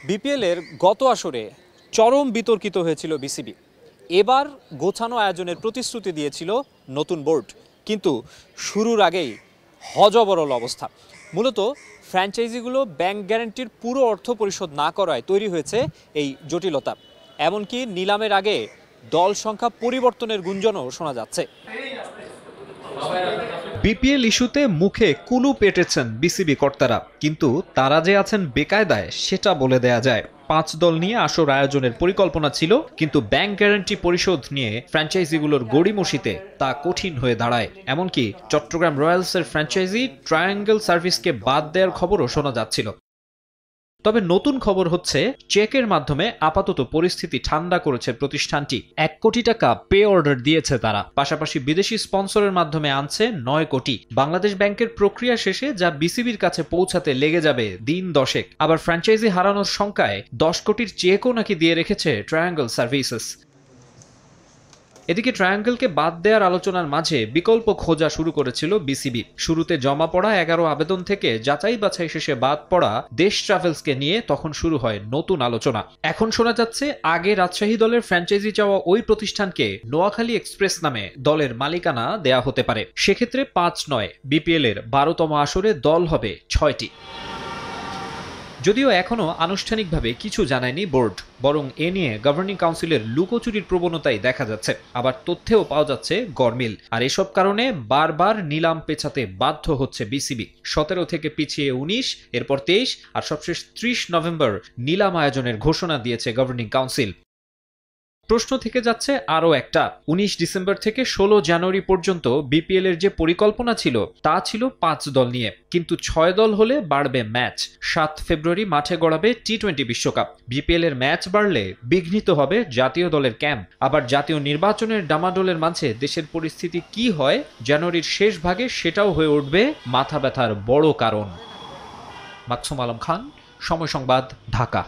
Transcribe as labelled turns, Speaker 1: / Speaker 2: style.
Speaker 1: BPL এর গত আসরে চরম বিতর্কিত হয়েছিল বিসিবি। এবার গোছানো আয়োজনের প্রতিশ্রুতি দিয়েছিল নতুন বোর্ড, কিন্তু শুরুর আগেই হযবরল অবস্থা। মূলত ফ্র্যাঞ্চাইজিগুলো ব্যাংক গ্যারান্টির পুরো অর্থ পরিশোধ না করায় তৈরি হয়েছে এই জটিলতা। এমনকি নিলামের আগে দল সংখ্যা পরিবর্তনের গুঞ্জনও শোনা যাচ্ছে।
Speaker 2: বিপিএল ইস্যুতে মুখে কুলুপ এঁটেছেন বিসিবি কর্তারা, কিন্তু তারা যে আছেন বেকায়দায় সেটা বলে দেয়া যায়। 5 দল নিয়ে আসর আয়োজনের পরিকল্পনা ছিল, কিন্তু ব্যাংক গ্যারান্টি পরিশোধ নিয়ে ফ্র্যাঞ্চাইজিগুলোর গড়িমসিতে তা কঠিন হয়ে দাঁড়ায়। এমনকি চট্টগ্রাম রয়্যালসের ফ্র্যাঞ্চাইজি ট্রায়াঙ্গেল সার্ভিসকে বাদ দেওয়ার খবরও শোনা যাচ্ছিল। তবে নতুন খবর হচ্ছে, চেকের মাধ্যমে আপাতত পরিস্থিতি ঠান্ডা করেছে প্রতিষ্ঠানটি। 1 কোটি টাকা পে অর্ডার দিয়েছে তারা, পাশাপাশি বিদেশি স্পন্সরের মাধ্যমে আনছে 9 কোটি। বাংলাদেশ ব্যাংকের প্রক্রিয়া শেষে যা বিসিবির কাছে পৌঁছাতে লেগে যাবে দিন 10। আবার ফ্র্যাঞ্চাইজি হারানোর শঙ্কায় 10 কোটির চেকও নাকি দিয়ে রেখেছে ট্রায়াঙ্গেল সার্ভিসেস। এদিকে ট্রায়াঙ্গেলকে বাদ দেওয়ার আলোচনার মাঝে বিকল্প খোঁজা শুরু করেছিল বিসিবি। শুরুতে জমা পড়া 11 আবেদন থেকে যাচাই বাছাই শেষে বাদ পড়া দেশ ট্রাভেলসকে নিয়ে তখন শুরু হয় নতুন আলোচনা। এখন শোনা যাচ্ছে, আগে রাজশাহী দলের ফ্র্যাঞ্চাইজি চাওয়া ওই প্রতিষ্ঠানকে নোয়াখালী এক্সপ্রেস নামে দলের মালিকানা দেয়া হতে পারে। সেক্ষেত্রে 5 নয়, বিপিএল এর 12তম আসরে দল হবে 6টি। যদিও এখনো আনুষ্ঠানিকভাবে কিছু জানায়নি বোর্ড, বরং এ নিয়ে গভর্নিং কাউন্সিলের লুকোচুরির প্রবণতাই দেখা যাচ্ছে। আবার তথ্যেও পাওয়া যাচ্ছে গরমিল। আর এসব কারণে বারবার নিলাম পেছাতে বাধ্য হচ্ছে বিসিবি। 17 থেকে পিছিয়ে 19, এরপর 23, আর সবশেষ 30 নভেম্বর নিলাম আয়োজনের ঘোষণা দিয়েছে গভর্নিং কাউন্সিল। প্রশ্ন থেকে যাচ্ছে আরও একটা, 19 ডিসেম্বর থেকে 16 জানুয়ারি পর্যন্ত বিপিএল এর যে পরিকল্পনা ছিল তা ছিল 5 দল নিয়ে, কিন্তু 6 দল হলে বাড়বে ম্যাচ। 7 ফেব্রুয়ারি মাঠে গড়াবে টি-20 বিশ্বকাপ। বিপিএল এর ম্যাচ বাড়লে বিঘ্নিত হবে জাতীয় দলের ক্যাম্প। আবার জাতীয় নির্বাচনের ডামাডোলের মাঝে দেশের পরিস্থিতি কি হয় জানুয়ারির শেষ ভাগে, সেটাও হয়ে উঠবে মাথা ব্যথার বড় কারণ। মাকসুম আলম খান, সময় সংবাদ, ঢাকা।